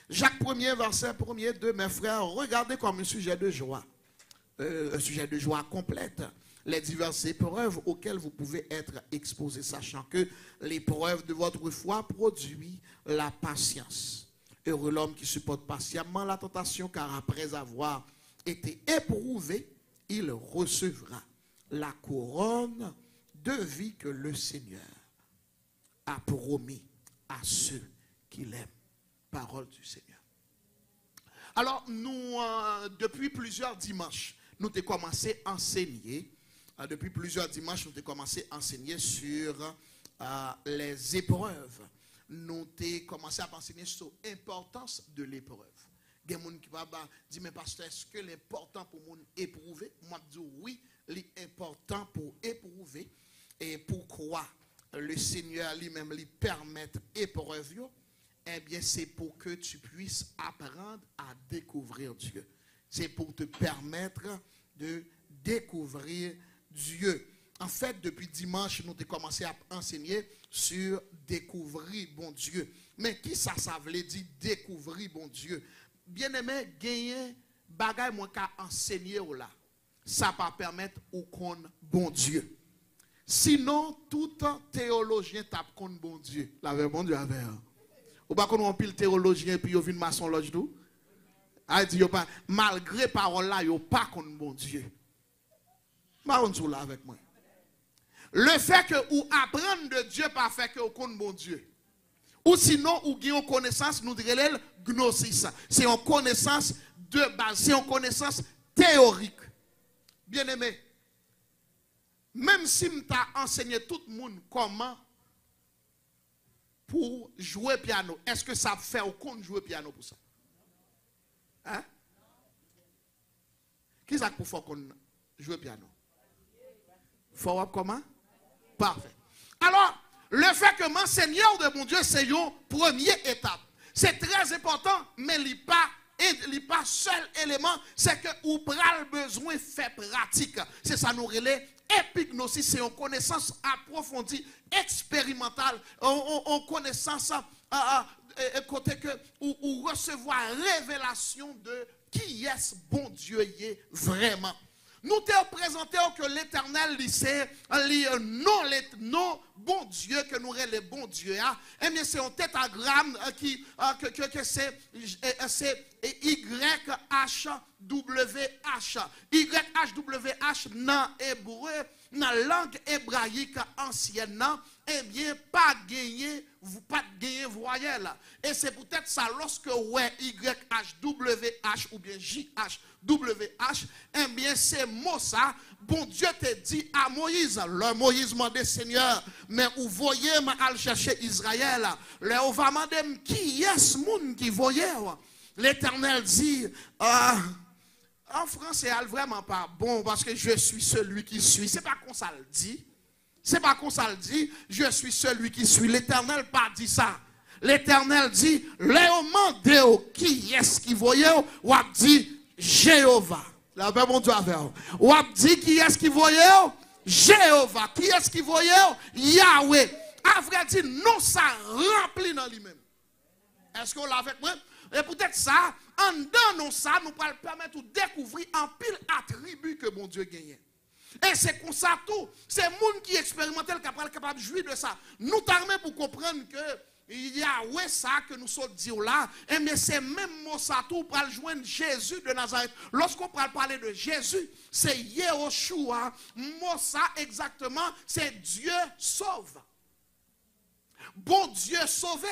Jacques 1er, verset 1er, 2, mes frères, regardez comme un sujet de joie complète, les diverses épreuves auxquelles vous pouvez être exposés, sachant que l'épreuve de votre foi produit la patience. Heureux l'homme qui supporte patiemment la tentation, car après avoir été éprouvé, il recevra la couronne de vie que le Seigneur a promis à ceux qui l'aiment. Parole du Seigneur. Alors, nous, depuis plusieurs dimanches, nous avons commencé à enseigner. Depuis plusieurs dimanches, nous avons commencé à enseigner sur les épreuves. Nous avons commencé à enseigner sur l'importance de l'épreuve. Il y a des gens qui vont dire, mais pasteur, est-ce que l'important pour nous éprouver? Moi, je dis oui, l'important pour éprouver. Et pourquoi le Seigneur lui-même lui permet épreuve? Eh bien, c'est pour que tu puisses apprendre à découvrir Dieu. C'est pour te permettre de découvrir Dieu. En fait, depuis dimanche, nous avons commencé à enseigner sur découvrir bon Dieu. Mais qui ça veut dire découvrir bon Dieu? Bien-aimé, gagner bagay moi ka enseigner ou là. Ça va permettre ou qu'on bon Dieu. Sinon, tout théologien tape contre bon Dieu. La vraie bon Dieu avait. Ou pas qu'on pile théologien puis yo vinn maçon lodge tout. A dit yo pas malgré parole là yo pas contre bon Dieu. Maron sou là avec moi. Le fait que ou apprendre de Dieu pas fait que ou connaît bon Dieu. Ou sinon ou gagne une connaissance nous dirait gnosis. C'est une connaissance de base, c'est une connaissance théorique. Bien-aimé. Même si m'ta enseigné tout le monde comment pour jouer piano, est-ce que ça fait ou qu'on jouer piano pour ça? Hein? Qui ça pour faire qu'on joue piano? Faut comment? Parfait. Alors, le fait que m'enseigneur de mon Dieu, c'est une première étape. C'est très important, mais il n'est pas seul élément, c'est que vous prenez besoin de faire pratique. C'est ça nous relève. Épignosis, c'est une connaissance approfondie, expérimentale, une connaissance côté que ou recevoir révélation de qui est bon Dieu est vraiment. Nous t'avons présenté que l'Éternel c'est non bon Dieu que nous les bon Dieu. Eh bien c'est un tétragramme qui que c'est YHWH. YHWH dans hébreu, dans langue hébraïque ancienne, eh bien pas gagner voyelle. Et c'est peut-être ça lorsque ouais YHWH ou bien JHWH, eh bien c'est mot ça, bon Dieu te dit à Moïse, le Moïse m'a dit Seigneur, mais vous voyez m'a aller chercher Israël, le on va demander qui est ce monde qui voyait. L'Éternel dit en français, elle vraiment pas bon parce que je suis celui qui suis. C'est pas qu'on ça le dit. C'est pas qu'on ça le dit. Je suis celui qui suis. L'Éternel pas dit ça. L'Éternel dit, Léomandéo, qui est-ce qui voyait? Ou a dit Jéhovah. La paix mon Dieu avec vous. Ou a dit qui est-ce qui voyait? Jéhovah. Qui est-ce qui voyait? Yahweh. À vrai dire, non, ça remplit dans lui-même. Est-ce qu'on l'a avec moi? Et peut-être ça, en donnant ça, nous pourrons permettre de découvrir un pile attribut que mon Dieu gagne. Et c'est comme ça tout. C'est le monde qui expérimente capable de jouir de ça. Nous t'armons pour comprendre que il y a ouais ça que nous sommes dit là. Et mais c'est même mot ça tout pour joindre Jésus de Nazareth. Lorsqu'on parle parler de Jésus, c'est Yehoshua. Mot ça exactement, c'est Dieu sauve. Bon Dieu sauvé.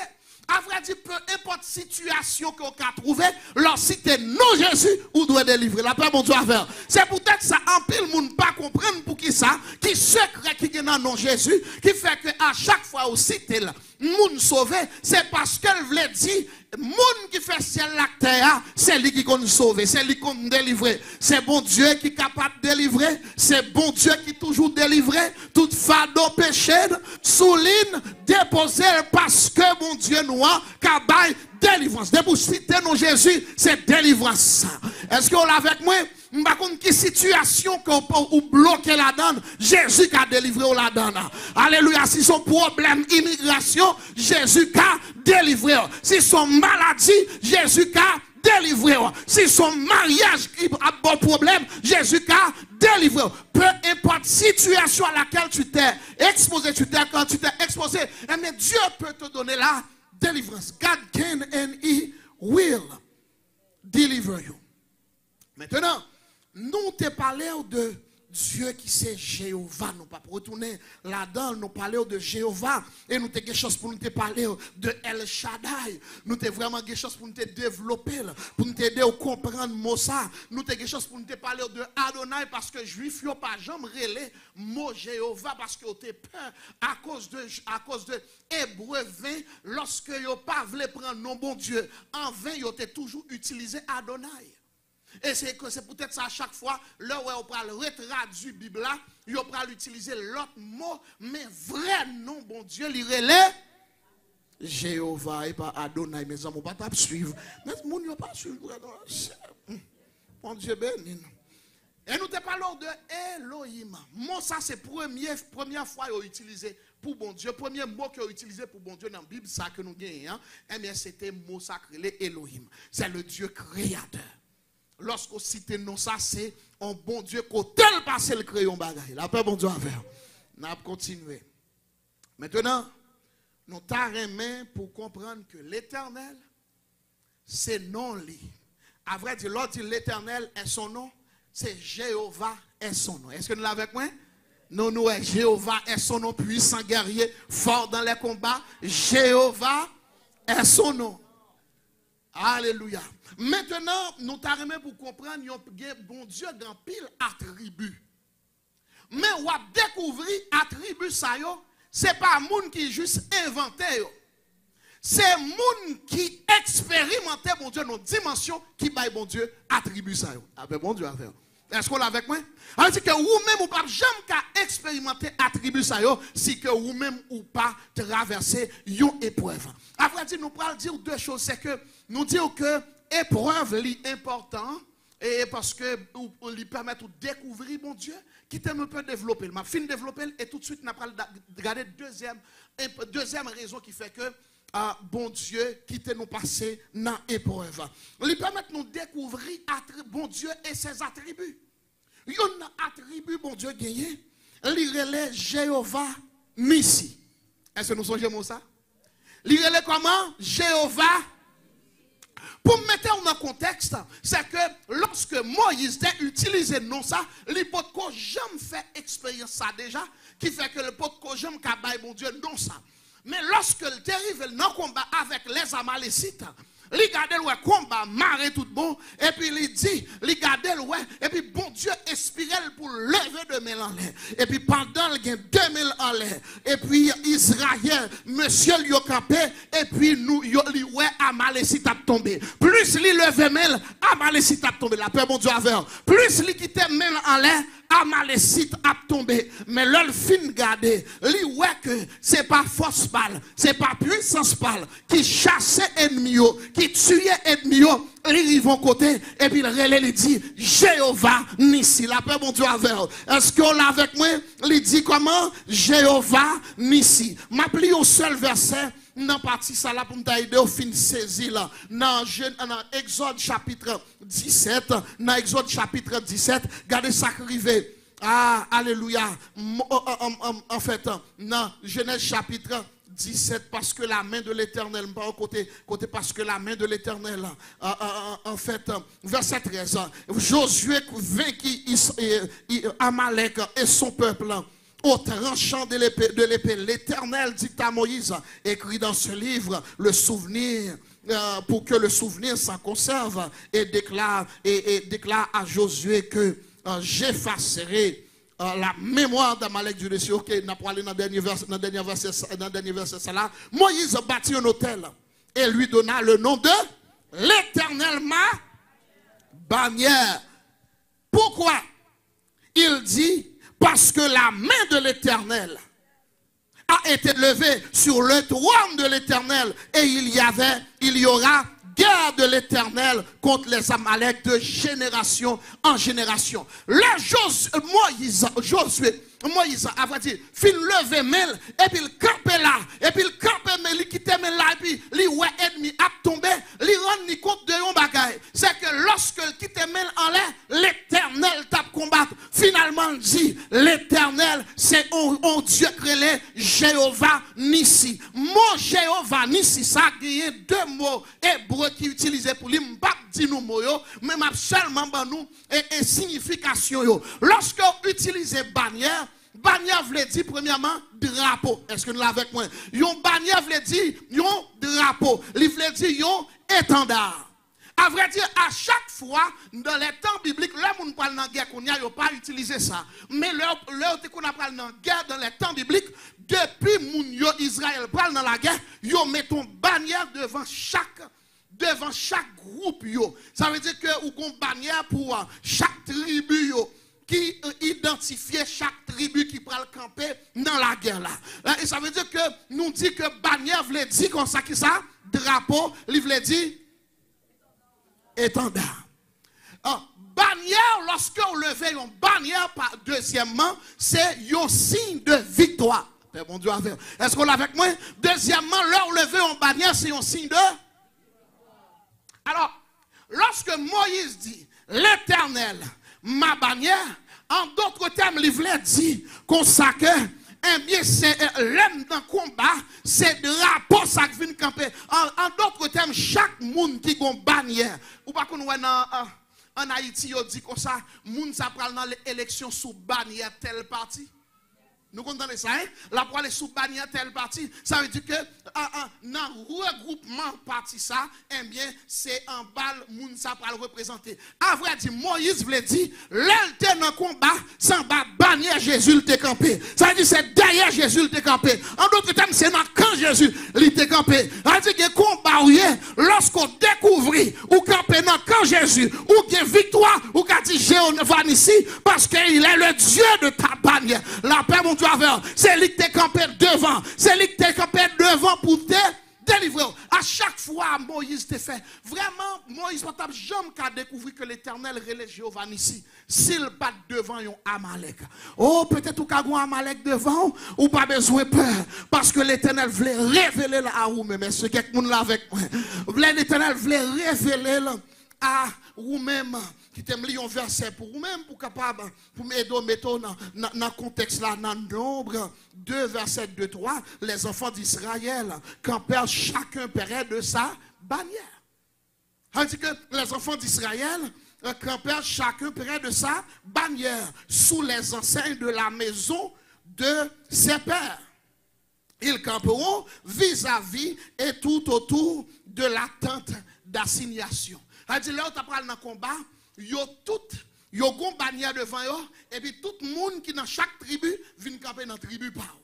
À vrai dire, peu importe situation qu'on a trouvée, lorsque c'est non Jésus, ou doit délivrer. La paix, mon Dieu, avec. C'est peut-être ça, en pile, monde pas comprendre pour qui ça, qui secret qui est dans non Jésus, qui fait que à chaque fois aussi, t'es là, monde sauvé, c'est parce qu'elle voulait dire, monde qui fait ciel la terre, c'est lui qui nous sauver, c'est lui qui nous délivrer. C'est bon Dieu qui est capable de délivrer, c'est bon Dieu qui toujours délivrer, tout fardeau péché, souligne, déposer parce que bon Dieu nous a délivrance. Debout citer non Jésus, c'est délivrance. Est-ce qu'on l'a avec moi? Par contre, qui situation qu'on bloque la donne, Jésus qui a délivré la donne. Alléluia. Si son problème immigration, Jésus qui a délivré. Si son maladie, Jésus qui a délivré. Si son mariage a bon problème, Jésus qui a délivré. Peu importe situation à laquelle tu t'es exposé, quand tu t'es exposé, mais Dieu peut te donner la délivrance. God can and he will deliver you. Maintenant, nous te parlons de Dieu qui c'est Jéhovah. Nous pas pour retourner là-dedans, nous parlons de Jéhovah. Et nous avons quelque chose pour nous te parler de El Shaddai. Nous avons vraiment quelque chose pour nous te développer, pour nous t'aider à comprendre mot ça. Nous avons quelque chose pour nous te parler de Adonai parce que juif n'ont pas jamais relé mot Jéhovah parce qu'ils ont peur à cause de Hébreu 20 lorsque ils n'ont pas voulu prendre non bon Dieu. En vain, ils ont toujours utilisé Adonai. Et c'est peut-être ça à chaque fois, là où on peut retraduire la Bible, on peut utiliser l'autre mot, mais vrai nom, bon Dieu, il relève Jéhovah et pas Adonai. Mes amis, on ne va pas suivre. Mais les gens ne vont pas suivre. Mon Dieu béni. Et nous te parlons de Elohim. Moi, ça, c'est la première fois qu'ils ont utilisé pour bon Dieu. Le premier mot qu'ils ont utilisé pour bon Dieu dans la Bible, ça que nous gagnons, eh bien, c'était le mot sacré, Elohim. C'est le Dieu créateur. Lorsqu'on cite non ça, c'est un bon Dieu qui tel passé le crayon bagaille. La paix bon Dieu à faire. Nous allons continuer. Maintenant, nous t'arrêtons pour comprendre que l'éternel, c'est non-li. À vrai dire, l'autre dit l'éternel est son nom, c'est Jéhovah est son nom. Est-ce que nous l'avons avec moi? Non, nous, Jéhovah est son nom, puissant guerrier, fort dans les combats. Jéhovah est son nom. Alléluia. Maintenant, nous t'arrêtons pour comprendre que bon Dieu dans pile attribut. Mais on va découvrir attribut ça yo, c'est pas monde qui juste inventé yo. C'est monde qui expérimenté bon Dieu dans dimension qui baille bon Dieu attribut ça yo. Avec bon Dieu à faire. Est-ce qu'on l'a avec moi? Alors que vous-même ou pas jamais expérimenter attribut ça yo si que vous-même ou pas traverser une épreuve. Après nous parlons dire deux choses, c'est que nous disons que épreuve est important et parce que lui permet de découvrir mon Dieu qui t'aime un peu développer. Ma fin développer et tout de suite n'a pas regarder deuxième raison qui fait que bon Dieu qui te nous passer dans l'épreuve. Lui permet de nous découvrir bon Dieu et ses attributs. Il y a un attribut bon Dieu gagné, il relève Jéhovah Nissi. Est-ce que nous songeons ça? Il relève comment? Jéhovah. Pour mettre dans le contexte, c'est que lorsque Moïse a utilisé non ça, les potes que jamais fait expérience ça déjà, qui fait que le pote que jamais cabaye bon Dieu non ça. Mais lorsque il arrive dans le combat avec les Amalécites, il garde le combat, marre tout bon, et puis il dit, il garde le et puis bon Dieu inspire pour lever 2000 en l'air. Et puis pendant il y a 2000 en l'air, et puis Israël, monsieur lui a campé, et puis nous, il ouais, Amalécite a tombé. Plus il levé 1000, Amalécite a tombé. La paix, bon Dieu, avec. Plus il quittait 1000 en l'air, Amalécite a tombé. Mais l'ol fin garder, lui ouais que c'est pas force balle, c'est pas puissance balle qui chassait ennemi, qui tuait ennemi, ils vont côté et puis il dit Jéhovah Nissi. La paix mon Dieu avec. Est-ce qu'on l'a avec moi? Il dit comment? Jéhovah Nissi. M'appli au seul verset dans partie ça là pour m'aider au fin saisir là dans Exode chapitre 17, dans Exode chapitre 17, regardez ça qui arrive. Ah, alléluia. En fait, dans Genèse chapitre 17, parce que la main de l'Éternel, pas au côté parce que la main de l'Éternel, en fait, verset 13, Josué vainquit Amalek et son peuple. Au tranchant de l'épée, l'Éternel dit à Moïse, écrit dans ce livre, le souvenir, pour que le souvenir s'en conserve, et déclare à Josué que j'effacerai la mémoire d'Amalek du dessus. Ok, n'a pas allé dans le dernier verset, ça là. Moïse bâtit un autel et lui donna le nom de l'Éternel ma bannière. Pourquoi? Il dit, parce que la main de l'Éternel a été levée sur le trône de l'Éternel et il y aura guerre de l'Éternel contre les Amalek de génération en génération. Là, Moïse, à vrai dire, fin lever Mel, et puis il campait là, et puis il campait Mel, il quittait Mel là, et puis il ouais ennemi a tombé, il rend ni compte de yon bagaille. C'est que lorsque il quittait Mel en l'air, l'Éternel tape combattre. Finalement, il dit, l'Éternel, c'est un Dieu créé, Jéhovah Nissi. Mot Jéhovah Nissi, ça a gagné deux mots hébreux qui utilisés pour lui, m'bap di nous mots, mais seulement nous et signification yo. Lorsque vous utilisez bannière, bannière veut dire premièrement drapeau. Est-ce que nous l'avons avec moi? Yon bannière veut dire yon drapeau. Il veut dire yon étendard. À vrai dire, à chaque fois, dans les temps bibliques, là où nous parlons dans la guerre, on n'a pas utilisé ça. Mais là où on a parlé dans la guerre, dans les temps bibliques, depuis que Israël parle dans la guerre, ils mettent une bannière devant chaque groupe. Ça veut dire que vous avez une bannière pour chaque tribu qui identifie chaque tribu qui prend le camper dans la guerre. Là. Et ça veut dire que nous dit que bannière veut dire comme ça, qui ça? Drapeau, il veut dire étendard. Bannière, lorsque vous levez une bannière, deuxièmement, c'est un signe de victoire. Bon Dieu, est-ce qu'on l'a avec moi? Deuxièmement, leur lever une bannière, c'est un signe de. Alors, lorsque Moïse dit l'Éternel, ma bannière, en d'autres termes, il voulait dire qu'on s'accueille. Eh bien, c'est l'homme dans le combat, c'est drapeau ça qui vient camper. En d'autres termes, chaque monde qui a une bannière, ou pas qu'on voit en Haïti, on dit comme ça, monde ça prend dans l'élection sous bannière tel parti. Nous comprenons ça, hein? La pour aller sous bannière tel parti, ça veut dire que dans le regroupement parti ça, eh bien, c'est en balle, moun ça pour le représenter. À vrai dire, Moïse voulait dire, l'elle dans le combat, sans bas bannière Jésus le campé. Ça veut dire, c'est derrière Jésus le campé. En d'autres termes, c'est dans quand Jésus le campé. Ça veut dire que combat, lorsqu'on découvre, ou campé dans quand Jésus, ou qu'il y a victoire, ou qu'il dit Jéhovah ici, parce qu'il est le Dieu de ta bannière. La paix, mon Dieu, c'est lui qui t'est campé devant. C'est lui qui t'est campé devant pour te délivrer. À chaque fois, Moïse t'a fait. Vraiment, Moïse n'a jamais découvert que l'Éternel relève Jéhovah ici. S'il bat devant un Amalek. Oh, peut-être ou qu'il y a un Amalek devant, ou pas besoin de peur. Parce que l'Éternel voulait révéler là à vous-même. Mais ce quelqu'un là avec moi. L'Éternel voulait révéler là à vous-même. Qui t'aime lire un verset pour vous-même, pour capable, pour m'aider dans le contexte là, dans Nombre 2, verset 2, 3, les enfants d'Israël campèrent chacun près de sa bannière. C'est-à-dire que les enfants d'Israël campèrent chacun près de sa bannière, sous les enseignes de la maison de ses pères. Ils camperont vis-à-vis et tout autour de la tente d'assignation. C'est-à-dire là où tu parles dans le combat, yo gon bannière devant yo, et puis tout le monde qui dans chaque tribu vient camper dans la tribu par.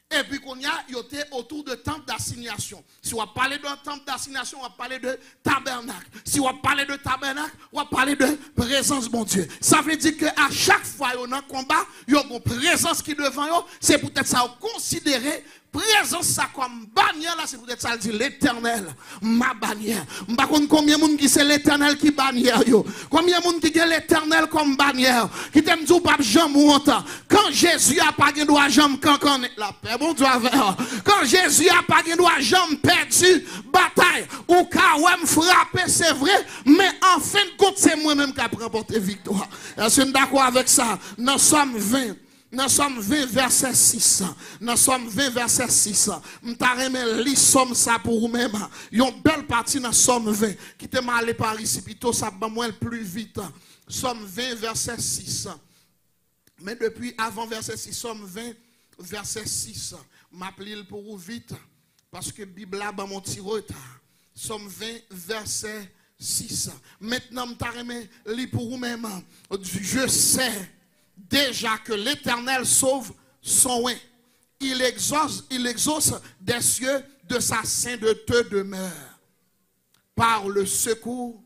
Et puis qu'on y a yoté autour de temple d'assignation. Si on va parler de temple d'assignation, on va parler de tabernacle. Si on va parler de tabernacle, on va parler de présence de mon Dieu. Ça veut dire qu'à chaque fois qu'on a un combat, il y a une présence qui est devant eux. C'est peut-être ça considérer présence ça comme bannière là, c'est peut-être ça dit l'Éternel, ma bannière. Par contre, combien de monde qui c'est l'Éternel qui bannière yo? Combien de monde qui a l'Éternel comme bannière? Qui t'aime dire pas jamais montant. Quand Jésus a pas de droit jamais quand la paix bon Dieu avec. Quand Jésus a pas de droit jamais perdu bataille ou quand frappé c'est vrai, mais en fin de compte c'est moi-même qui a remporté victoire. Est-ce que vous êtes d'accord avec ça? Nous sommes 20. Nous sommes 20 verset 6. Nous sommes 20 verset 6. M'tareme li somme ça pour vous-même. Yon belle partie dans somme 20. Qui te m'aller par ici plutôt ça va moins plus vite. Somme 20 verset 6. Mais depuis avant verset 6, somme 20 verset 6. M'appelle pour vous vite parce que Bible là mon petit retard. Somme 20 verset 6. Maintenant m'tareme li pour vous-même. Je sais déjà que l'Éternel sauve son oint. Il exauce des cieux de sa sainteté demeure. Par le secours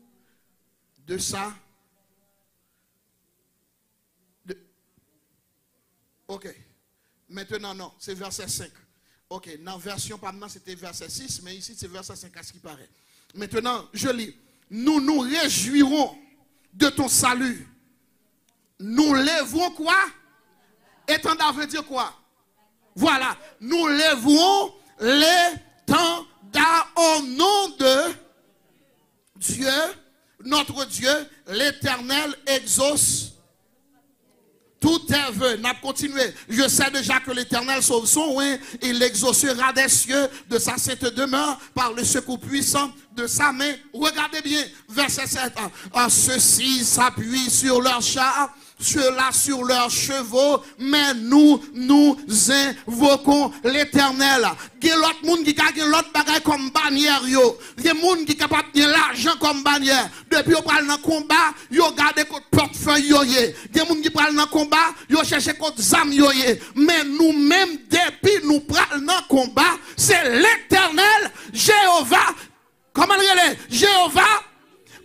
de sa. Ok. Maintenant, non, c'est verset 5. Ok. Dans la version, pas maintenant, c'était verset 6, mais ici, c'est verset 5 à ce qui paraît. Maintenant, je lis. Nous nous réjouirons de ton salut. Nous lèverons quoi? Étendard veut dire quoi? Voilà. Nous lèverons l'étendard au nom de Dieu, notre Dieu, l'Éternel exauce tout tes vœux. N'a continué. Je sais déjà que l'Éternel sauve son oint. Il exaucera des cieux de sa sainte demeure par le secours puissant de sa main. Regardez bien, verset 7. Ceux-ci s'appuient sur leurs chars, ceux-là sur leurs chevaux, mais nous invoquons l'Éternel. Il y a l'autre monde qui a l'autre bagaille comme bannière. Il y a des gens qui sont capables de l'argent comme bannière. Depuis qu'on parle dans le combat, ils regardent contre portefeuille. Il y a des gens qui parlent dans le combat, ils cherchent contre zam. Mais nous-mêmes, depuis nous parlons dans le combat, c'est l'Éternel, Jéhovah. Comment le relais? Jéhovah.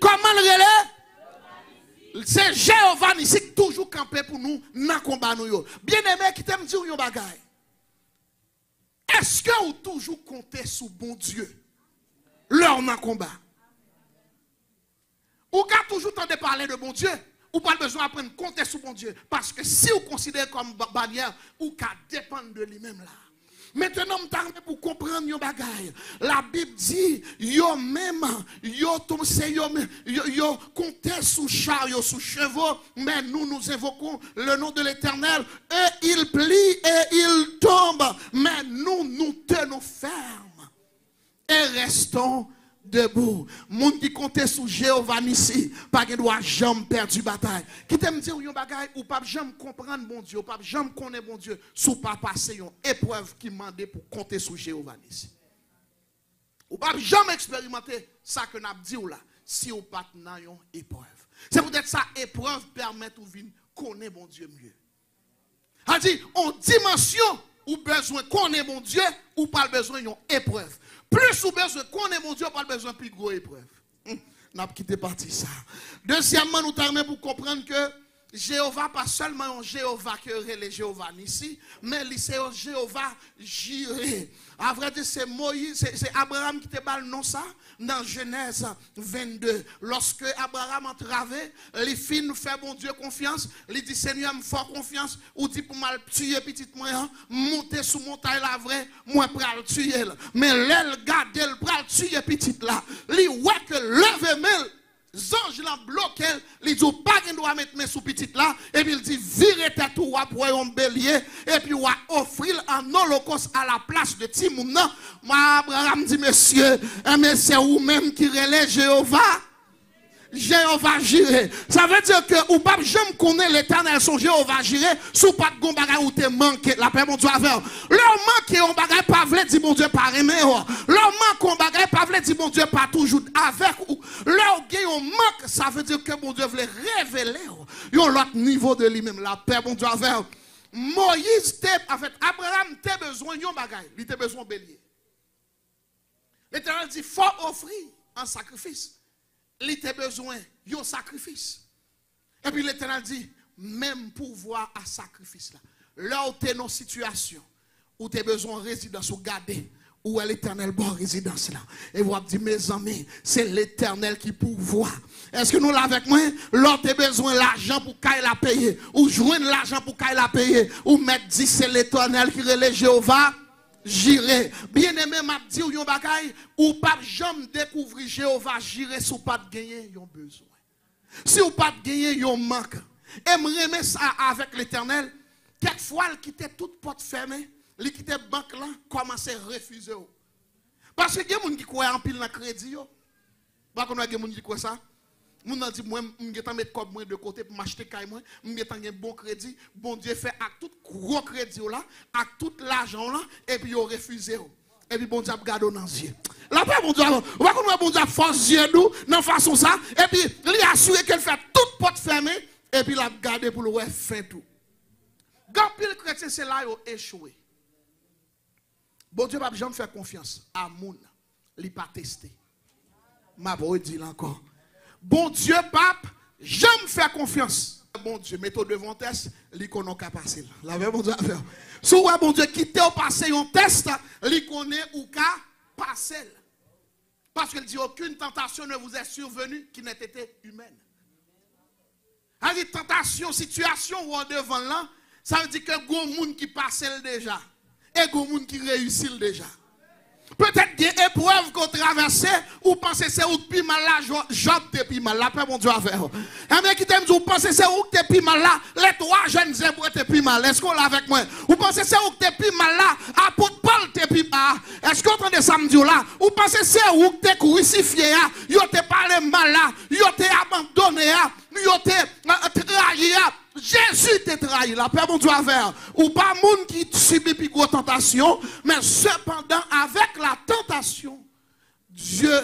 Comment le relais? C'est Jéhovah ici qui toujours campé pour nous dans le combat. Bien aimé, qui t'aime dire un bagaille. Est-ce que vous toujours comptez sur bon Dieu? Lors dans le combat. Ou quand toujours tendez parler de bon Dieu, ou pas besoin d'apprendre à compter sur bon Dieu. Parce que si vous considérez comme bannière, ou qu'à dépendre de lui-même là. Maintenant, je pour comprendre yon bagay. La Bible dit, yo même, yo comptez sous char, yo sous chevaux, mais nous invoquons le nom de l'Éternel, et il plie et il tombe, mais nous tenons ferme et restons debout. Moun qui compte sur Jéhovah ici, pas qu'il doit jamais perdre du bataille. Qui t'aime dire yon bagay ou pas jamais comprendre bon Dieu, ou pas jamais connaître bon Dieu, sous pas passer une épreuve qui mande pour compter sur Jéhovah ici. Ou pas jamais expérimenter ça que n'a dit ou là, si ou pas dans une épreuve. C'est peut-être ça épreuve permet ou vinn connaître bon Dieu mieux. A dit en dimension ou besoin connaître bon Dieu ou pas besoin d'une épreuve. Plus ou besoin qu'on est mon Dieu, pas besoin de plus gros épreuve. N'a pas quitté partie ça. Deuxièmement, nous t'armons pour comprendre que Jéhovah, pas seulement un Jéhovah que les Jéhovah ici, mais c'est un Jéhovah Jireh. À vrai dire, c'est Moïse, c'est Abraham qui te parle non ça, dans Genèse 22. Lorsque Abraham entravait, les filles nous fait bon Dieu confiance, il dit Seigneur, me fort confiance, ou dit pour mal tuer petite moyen, monter sous montagne la vraie, moi pral tuer. Mais l'aile garde, elle pral tuer petite là. Li ouais que leve mel. Zange l'a bloqué, il dit pas qu'il doit mettre mes sous petite là, et puis il dit virez tête ou pour un bélier, et puis va offrir un holocauste à la place de Timouna. Abraham dit monsieur, mais c'est vous-même qui relève Jéhovah. Jéhovah Jireh. Ça veut dire que ou pas jamais connaître l'Éternel son Jéhovah Jireh, sous pas de gon bagay ou te manque la paix mon Dieu avec. Leur manque on bagay pas vle dit mon Dieu pas aimer. Leur manque on bagay pas vle dit mon Dieu pas toujours avec ou. Leur gain on manque ça veut dire que mon Dieu veut révéler yon l'autre niveau de lui-même la paix mon Dieu avec. Moïse avec Abraham t'as besoin yon bagay, il t'a besoin bélier. L'Éternel dit faut offrir un sacrifice. Il a besoin d'un sacrifice. Et puis l'Éternel dit, même pour voir un sacrifice là, là où tu es dans une situation, où tu as besoin de résidence ou garder, où est l'Éternel bon résidence là. Et vous avez dit, mes amis, c'est l'Éternel qui pourvoit. Est-ce que nous l'avons avec moi? Là tu as besoin d'argent pour qu'il la payer, ou joindre l'argent pour qu'il la payer, ou mettre dit, c'est l'Éternel qui relève Jéhovah. Jireh. Bien aimé, m'a dit ou yon bagay, ou pas jamais découvrir Jéhovah Jireh si ou pas de gagner yon besoin. Si ou pas de gagner yon manque. Et me remet ça avec l'Éternel. Quelquefois, il quittait toute porte fermée, il quittait banque là, commençait à refuser. Parce que il y a des gens qui croient en pile dans le crédit. Pas qu'on a des gens qui croient ça. Moun nan dit moi m'getan mettre comme moi de côté pour m'acheter caille moi, m'getan un bon crédit, bon Dieu fait avec tout gros crédit là, avec tout l'argent là et puis yo refusé. Et puis bon Dieu garde dans les yeux. La paix bon Dieu, on va comment bon Dieu force yeux nous dans façon ça et puis il assuré qu'elle fait toute porte fermée et puis la garder pour le ouais fin tout. Quand pile chrétien c'est là yo échoué. Bon Dieu pas jamais faire confiance à moun, li pas tester. M'a pas dit encore. Bon Dieu, pape, j'aime faire confiance. Bon Dieu, mettez devant test, li konon ka passer. La veille, bon Dieu, si vous bon Dieu, quittez au passer un test, li connaît ou ka passer. Parce qu'il dit aucune tentation ne vous est survenue qui n'ait été humaine. Ça veut dire tentation, situation ou en devant là, ça veut dire que il y a des gens qui passent déjà. Et il y a des gens qui réussissent déjà. Peut-être qu'il y a des épreuves qu'on traverse, ou pensez que c'est où que mal là, Job te plus mal là, mon Dieu avec vous. Et bien qui t'aime dire, vous pensez que c'est où que t'es plus mal là, les trois jeunes zèbres te plus mal. Est-ce qu'on l'a avec moi? Vous pensez que c'est où que t'es plus mal là, apôtre Paul te plus mal. Est-ce qu'on entend samedi là? Vous pensez que c'est où que t'es crucifié, yo te parlé mal là, yo te abandonné, yo te trahi. Jésus t'a trahi, la paix mon Dieu avec. Ou pas monde qui subit plus grosse tentation, mais cependant avec la tentation, Dieu.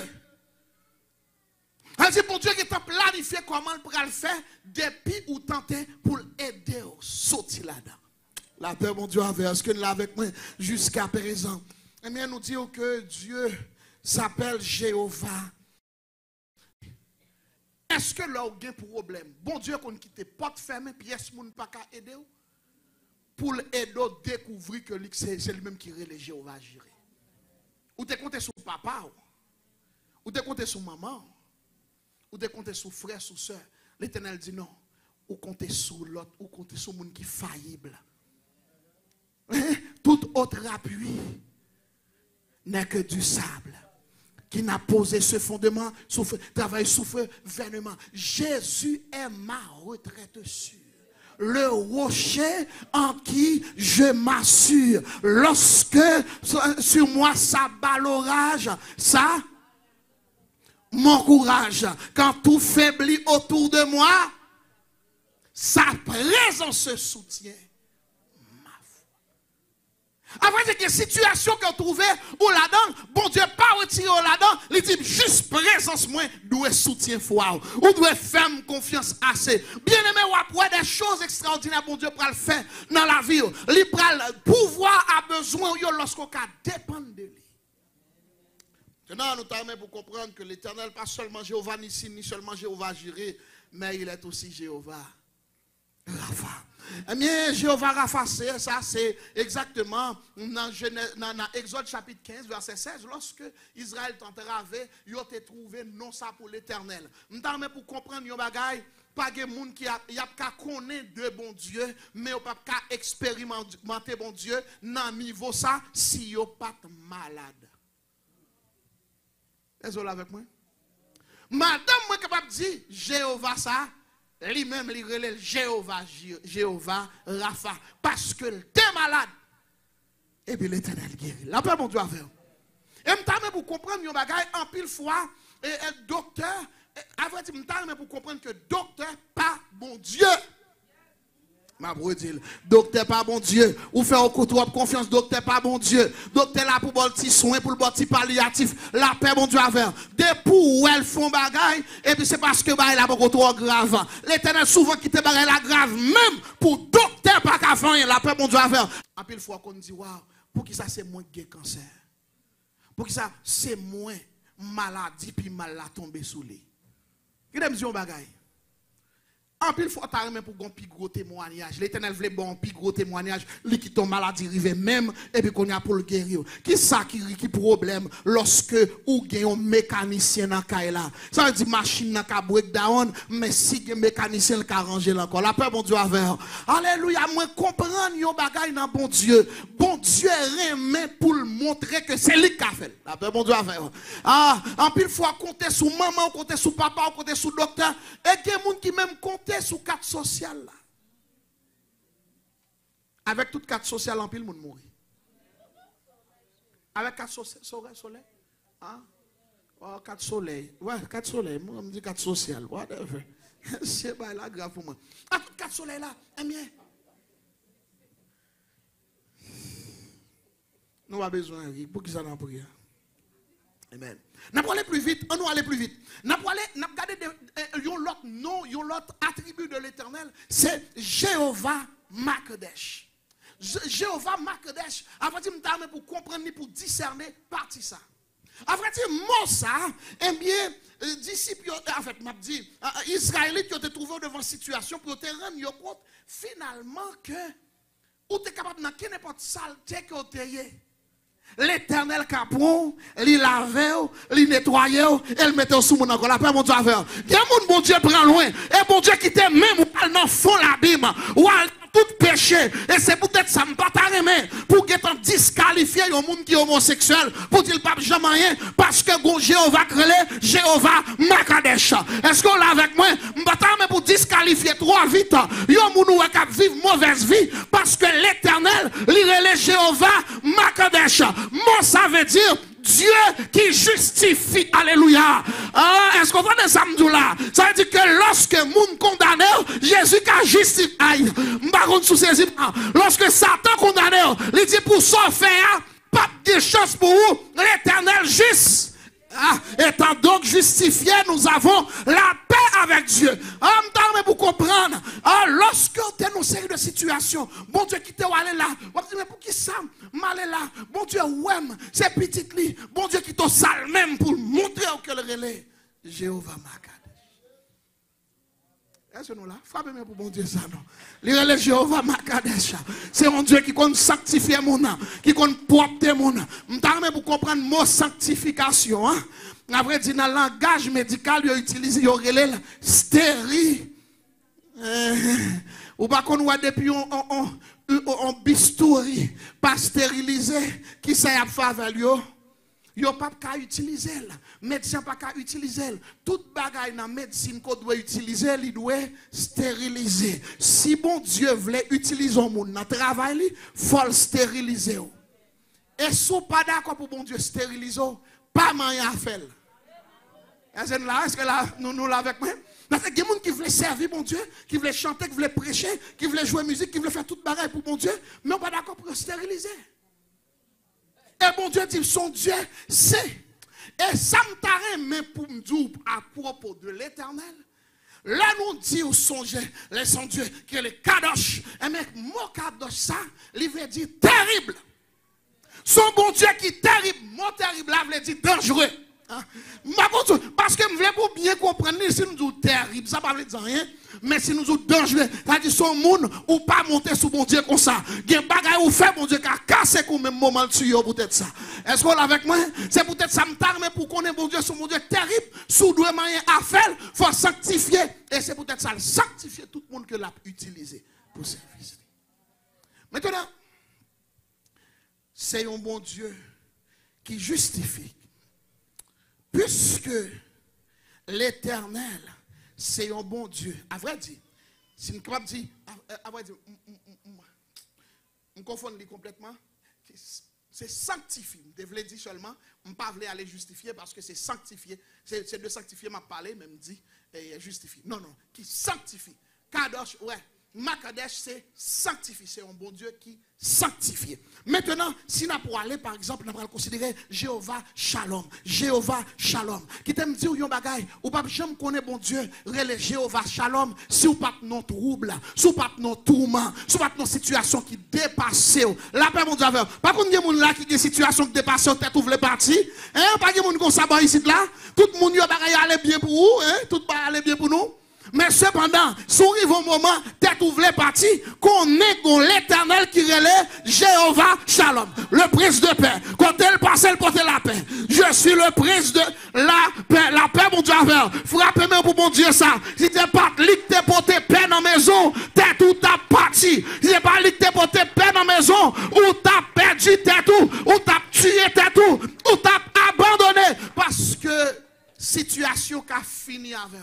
C'est pour Dieu qui t'a planifié comment il pourra le faire depuis ou tenter pour aider au sortir là-dedans. La paix mon Dieu avec. Est-ce que nous l'avons avec moi jusqu'à présent? Eh bien, nous disons que Dieu s'appelle Jéhovah. Est-ce que là, vous avez un problème? Bon Dieu, qu'on quitte porte fermée, pièce moun pas qu'à aider pour aider à découvrir que c'est lui-même qui relève Jéhovah gérer. Ou te compter sur papa, ou te compter sur maman, ou te compter sur frère, sur soeur. L'Éternel dit non. Ou compter sur l'autre, ou compter sur monde qui est faillible. Tout autre appui n'est que du sable. Qui n'a posé ce fondement, travail souffre vainement. Jésus est ma retraite sûre. Le rocher en qui je m'assure. Lorsque sur moi ça bat l'orage, ça m'encourage. Quand tout faiblit autour de moi, sa présence se soutient. Après, c'est que situation qu'on trouvait ou là-dedans, bon Dieu pas retiré là-dedans, il dit juste présence moi, doit soutien foi, ou doit faire confiance assez. Bien aimé, ou après des choses extraordinaires, bon Dieu pour le faire dans la vie. Il prend le pouvoir a besoin lorsqu'on dépend de lui. Maintenant, nous t'armons pour comprendre que l'Éternel, pas seulement Jéhovah Nissi, ni seulement Jéhovah Jireh, mais il est aussi Jéhovah Rapha. Eh bien, Jéhovah Rapha, ça c'est exactement dans Exode chapitre 15, verset 16, lorsque Israël t'enterravait, il a trouvé non ça pour l'Éternel. Nous t'armons pour comprendre yon bagay, pas de monde qui a qu'à connaître de bon Dieu, mais il pas qu'à expérimenter bon Dieu dans niveau ça si yo pas malade. Est-ce que vous avec moi? Madame, moi capable de dire Jéhovah ça, lui-même il relève Jéhovah Rapha, parce que t'es malade. Et puis l'Éternel guérit. La paix mon Dieu avec vous. Et m'tame pour comprendre yon bagay en pile fois et docteur, avant de m'tame pour comprendre que docteur pas bon Dieu. Ma brodile, docteur pas bon Dieu, ou fait au trop confiance, docteur pas bon Dieu, docteur là pour bon petit soin, pour le bon petit palliatif, la paix bon Dieu avec. Depuis où elles font bagaille, et puis c'est parce que bah il a beaucoup trop grave. L'Éternel souvent qui te bagaille la grave, même pour docteur pas qu'à faire, la paix bon Dieu avec. En pile fois qu'on dit waouh, pour qui ça c'est moins que cancer, pour qui ça c'est moins maladie puis mal la tomber sous lui. Qui aime dire bagaille? En pile fois, tu as même pour un plus gros témoignage. L'Éternel voulait bon un plus gros témoignage. Lui qui tombe maladie rive même, et puis qu'on y a pour le guérir. Qui ça qui problème lorsque ou gagne un mécanicien dans le là? Ça veut dire machine dans le breakdown, mais si un mécanicien qui a arrangé encore. La paix, bon Dieu, avec. Alléluia, moi comprendre yon bagay dans bon Dieu. Bon Dieu remet pour le montrer que c'est lui qui a fait. La paix, bon Dieu, avec. Ah, en pile fois, compter sur maman, compter sur papa, compter sur docteur, et il y a des gens qui même comptent sous carte sociale là. Avec toute carte sociale en pile monde mourir. Avec carte soleil. Hein? Oh, carte soleil. Ouais, carte soleil. Moi me dit carte sociale. Whatever. C'est pas là grave pour moi. Ah, toute carte soleil là, eh bien. Nous avons besoin de pour qui ça n'a prière. Amen. Nous allons aller plus vite, on nous aller plus vite. Nous allons regarder l'autre nom, l'autre attribut de l'Éternel, c'est Jéhovah Makadesh. Jéhovah Makadesh, avant de me pour comprendre, pour discerner, partie ça. Après, mot ça, eh bien, disciples, en fait, m'a dit, Israélites qui ont été trouvés devant une situation pour te rendre compte, finalement, que, ou tu es capable de n'importe saleté que tu es. L'éternel capron, li lave, li nettoye, et le mette sous mon encore. La paix, mon Dieu, avec. Il y a un bon Dieu prend loin. Et bon Dieu qui t'aime même, ou pas dans fond l'abîme, ou tout péché. Et c'est peut-être ça me pas t'arrêter pour que t'en disqualifier un monde qui est homosexuel, pour dire pas jamais rien, parce que gon Jéhovah crélé, Jéhovah Makadesh. Est-ce qu'on l'a avec moi? M'bata pour disqualifier trop vite. Yon moun ou k'ap vivre mauvaise vie, parce que l'éternel, li relè Jéhovah Makadesh. Moi, ça veut dire Dieu qui justifie. Alléluia. Ah, est-ce qu'on va ça là? Ça veut dire que lorsque moun condamné, Jésus qui justifie. Aïe, lorsque Satan condamné, il dit pour ça faire, pas de chance pour vous, l'éternel juste. Ah, étant donc justifié, nous avons la paix avec Dieu. Mais pour comprendre, lorsque tu es dans une série de situations, bon Dieu qui t'est allé là, on dit mais pour qui ça m'allé là? Bon Dieu, ouais, c'est petit lit. Bon Dieu qui t'a sale même pour montrer que le relais. Jéhovah Makadesh. Est-ce que nous là? Frappez-moi pour bon Dieu ça, non? Le relais Jéhovah Makadesh. C'est un Dieu qui compte sanctifier mon âme, qui compte propter mon âme. Je pour comprendre le mot sanctification. Hein? Après, dit dans le langage médical, il utilise le relais stérile. Ou pas qu'on voit depuis un bistouri pas stérilisé qui s'est à faire avec lui. Yo pas qu'à utiliser, médecin pas qu'à utiliser. Toute bagaille dans médecine qu'on doit utiliser, il doit stériliser. Si bon Dieu voulait utiliser un monde dans le travail, il faut le stériliser. Et si vous pas d'accord pour bon Dieu stériliser, pas moyen à faire. Est-ce que là, nous là avec moi? Parce que il y a des gens qui veulent servir bon Dieu, qui veulent chanter, qui veulent prêcher, qui veulent jouer musique, qui veulent faire toute bagaille pour bon Dieu, mais on pas d'accord pour le stériliser. Et bon Dieu dit, son Dieu, c'est. Et ça me t'arrête, mais pour me dire à propos de l'éternel, là nous dit au songe, les son Dieu, qui est le Kadosh. Et mais mon Kadosh, ça, il veut dire terrible. Son bon Dieu qui est terrible, mon terrible, là, veut dire dangereux. Parce que je voulais pour bien comprendre, si nous disons terrible, ça ne veut pas dire rien, mais si nous disons dangereux, c'est-à-dire son monde ou pas monter sous mon Dieu comme ça. Il y a des bagages ou fait mon Dieu qui a cassé au même moment dessus, peut-être ça. Est-ce qu'on est avec moi? C'est peut-être ça me tarde, mais pour connaître mon Dieu, sur mon Dieu terrible, sous deux moyens à faire, il faut sanctifier. Et c'est peut-être ça, sanctifier tout le monde que l'a utilisé pour servir. Maintenant, c'est un bon Dieu qui justifie. Puisque l'éternel, c'est un bon Dieu. À vrai dire, si nous capable dire, à vrai dire, on confond complètement. C'est sanctifié. Je voulais dire seulement, je ne pas aller justifier parce que c'est sanctifié. C'est de sanctifier m'a parlé, même dit, et justifié. Non, non, qui sanctifie. Kadosh, ouais. Makadesh, c'est sanctifié. C'est un bon Dieu qui sanctifie. Maintenant, si nous pour aller, par exemple, nous allons considérer Jéhovah Shalom. Jéhovah Shalom. Qui t'aime dire, yon bagay, ou pas jamais connaître bon Dieu, relais Jéhovah Shalom, si ou pas non trouble, si ou pas non tourment, si ou pas non situation qui dépasse. La paix, mon Dieu, pas qu'on y a moun là qui a une situation qui dépasse, tête ouvre les parties. Hein, pas qu'il y a moun comme ça, ici, là. Tout le monde, yon bagay aller bien pour vous, hein, tout bagay aller bien pour nous. Mais cependant, si on arrive au moment, tête ouvre parti, qu'on est l'éternel qui relève Jéhovah Shalom, le prince de paix. Quand elle passe, elle porte la paix. Je suis le prince de la paix. La paix, mon Dieu, frappez-moi pour mon Dieu ça. Si tu n'es pas lui qui t'a porté paix dans la maison, tête ou t'as parti. Si tu n'es pas lui qui t'a porté paix dans la maison, ou t'as perdu tête ou t'as tué tête ou t'as abandonné. Parce que situation qui a fini avec.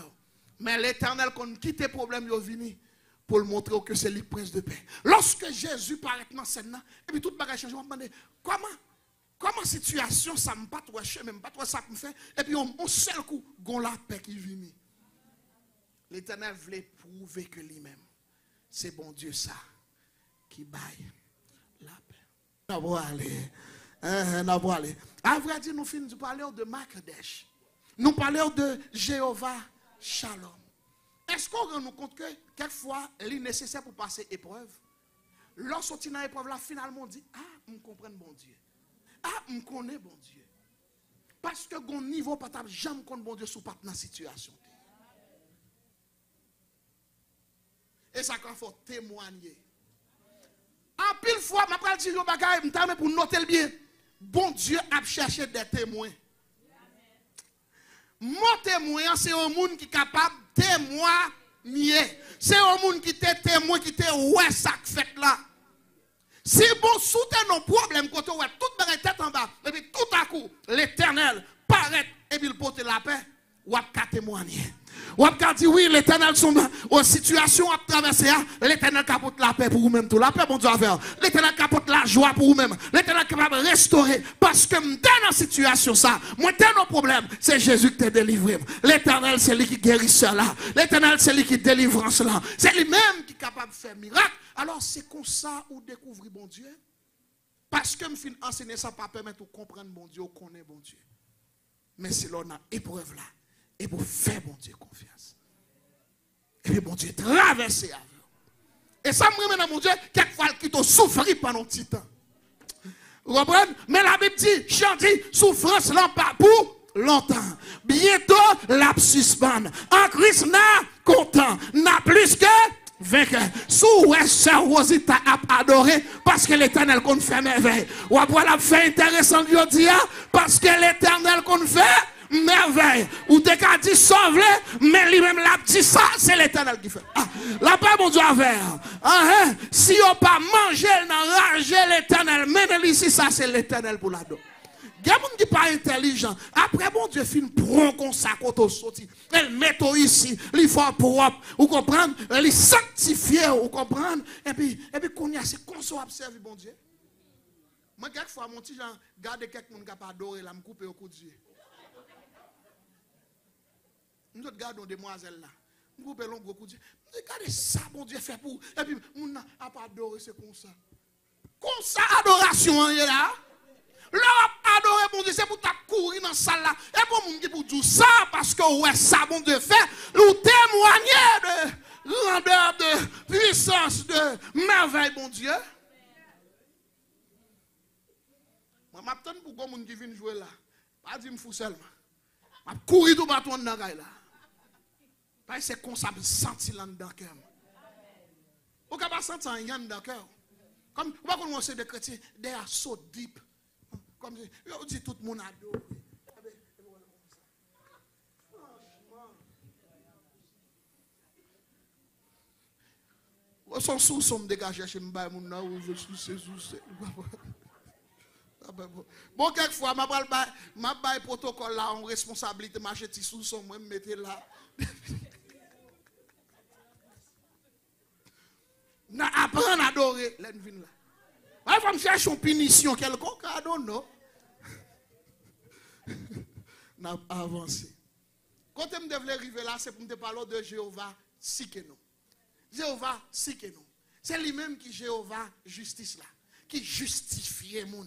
Mais l'éternel, quand on quitte les problèmes, il est venu pour le montrer que c'est le prince de paix. Lorsque Jésus paraît dans cette scène, et puis tout le bagage change, je me demande comment situation, ça ne me pas trop cher, même pas trop ça me fait, et puis on seul coup, on la paix qui vient. L'éternel voulait prouver que lui-même, c'est bon Dieu ça, qui baille la paix. On va aller. À vrai dire, nous finissons de parler de Makadesh. Nous parlons de Jéhovah Shalom. Est-ce qu'on rend nous compte que quelquefois, il est nécessaire pour passer épreuve? Lorsqu'on est dans l'épreuve, là, finalement, on dit, ah, on comprend bon Dieu. Ah, on connaît bon Dieu. Parce que mon niveau, pas jamais connaître bon Dieu sous pas dans la situation. Et ça, il faut témoigner. En pile fois, je vais dire, pour noter le bien. bon Dieu a cherché des témoins. Mon témoin, c'est un monde qui est capable de témoigner. C'est un monde qui est témoin, qui est ouais, ça fait là. Si bon, sous nos problèmes, quand on voit toute la tête en bas, et puis tout à coup, l'Éternel paraît et puis il porte la paix, ou a témoigner. Ou a dit oui, l'Éternel sont aux situations à traverser, l'Éternel capote la paix pour vous-même tout. La paix, bon Dieu, à faire. L'Éternel capote la joie pour vous-même. L'Éternel est capable de restaurer. Parce que dans la situation, ça, moi, dans nos problèmes, c'est Jésus qui t'a délivré. L'Éternel, c'est lui qui guérit cela. L'Éternel, c'est lui qui délivre cela. C'est lui-même qui est capable de faire miracle. Alors, c'est comme ça où découvrir bon Dieu. Parce que me fin enseigner ça, pas permettre de comprendre bon Dieu, ou connaître bon Dieu. Mais c'est là, on a épreuve là. Et pour faire bon Dieu confiance. Et puis bon Dieu traverser avec vous. Et ça me remet dans mon Dieu, quelquefois qui t'a souffert pendant un petit temps. Vous comprenez? Mais la Bible dit, j'en dis, souffrance là pas pour longtemps. Bientôt, la suspend. En Christ, n'a content, n'a plus que vainqueur. Sous sœur Rosita a adoré parce que l'Éternel qu'on fait merveille. Ou après la fait intéressant, je dis, parce que l'Éternel qu'on fait merveille. Ou t'es qu'à dire sauve-le, mais lui-même l'a dit ça, c'est l'Éternel qui fait. Ah, la paix, mon Dieu, à faire. Si on pas manger, n'enrager l'Éternel, mais ici, ça, c'est l'Éternel pour la donner. Il y a des gens qui ne sont pas intelligents. Après, bon Dieu, fin prend comme ça quand on sortit. Elle met ici, il faut propre. Vous comprenez? Elle est sanctifiée, vous comprenez? Et puis, qu'on y a, c'est qu'on soit observé, bon Dieu. Moi, quelquefois, mon petit Jean, garde quelqu'un qui n'a pas adoré, là, me couper au coup de Dieu. Nous regardons des demoiselles là. Nous coupons l'ombre au coup de Dieu. Regardez ça, bon Dieu fait pour. Et puis, on n'a pas adoré, c'est comme ça. Comme ça, adoration, il est là. Leur adorer, bon Dieu, c'est pour courir dans la salle là. Et pour mon Dieu, pour dire ça, parce que ouais, ça, bon Dieu fait, nous témoigner de grandeur, de puissance, de merveille, bon Dieu. Moi, je m'attends pour que mon qui vienne jouer là. Pas dire me fou seulement. Je courir tout bâton dans la là. Parce que c'est comme ça, je sens là dans le cœur. Vous ne pouvez pas sentir un dans le cœur. Comme, vous ne pouvez pas des chrétiens, they are so deep. Comme je dis, tout le monde adore. Son sous me dégagé chez moi, je suis sous. Bon, quelquefois, je vais protocole là, en responsabilité, je vais sous son, je me mettre là. Apprendre à adorer, là, je viens là. Il faut me chercher une punition quelconque, I don't know. N'a avancé. Quand je devais arriver là, c'est pour me parler de Jéhovah Sikeno. Jéhovah Sikeno. C'est lui-même qui Jéhovah justice là, qui justifie les gens.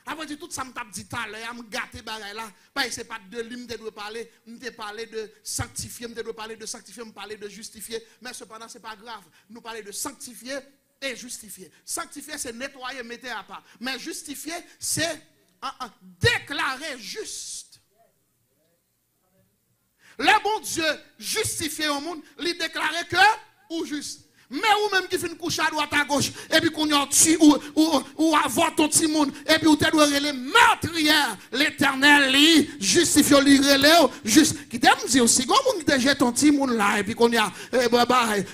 Après tout ça, je me dit tout à l'heure, je me gâté là. Parce que ce n'est pas de lui que je dois parler. Je dois parler de sanctifier, je dois parler de sanctifier, je parler de justifier. Mais cependant, ce n'est pas grave. Nous parlons de sanctifier et justifier. Sanctifier, c'est nettoyer, mettre à part. Mais justifier, c'est déclarer juste. Le bon Dieu justifier au monde, il déclarait que ou juste. Mais ou même qui fait une couche à droite à gauche, et puis qu'on y a tué ou avoir ton petit monde, et puis ou te doit relayer meurtrière, l'Éternel lui justifie, lui relayer juste. Qui t'aime dire aussi, quand on te jette ton petit monde là, et puis qu'on y a,